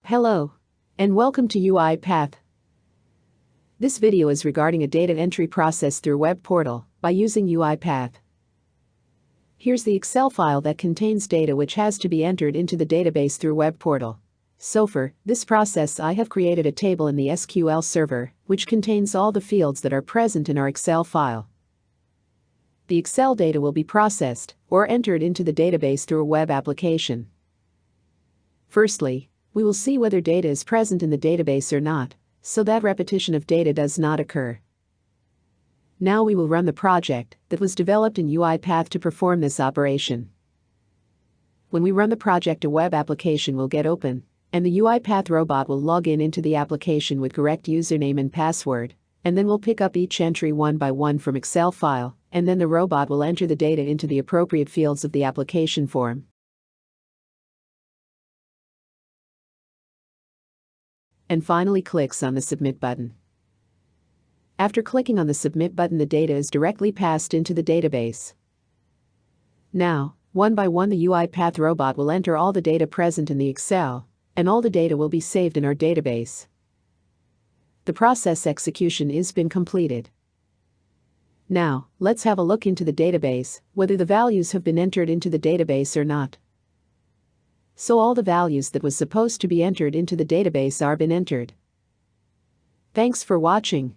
Hello, and welcome to UiPath. This video is regarding a data entry process through web portal by using UiPath. Here's the Excel file that contains data which has to be entered into the database through web portal. So for this process, I have created a table in the SQL server which contains all the fields that are present in our Excel file. The Excel data will be processed or entered into the database through a web application. Firstly, we will see whether data is present in the database or not, so that repetition of data does not occur. Now we will run the project that was developed in UiPath to perform this operation. When we run the project, a web application will get open, and the UiPath robot will log in into the application with correct username and password, and then we'll pick up each entry one by one from Excel file, and then the robot will enter the data into the appropriate fields of the application form. And finally clicks on the Submit button. After clicking on the Submit button, the data is directly passed into the database. Now, one by one, the UiPath robot will enter all the data present in the Excel, and all the data will be saved in our database. The process execution has been completed. Now, let's have a look into the database, whether the values have been entered into the database or not. So all the values that was supposed to be entered into the database are been entered. Thanks for watching.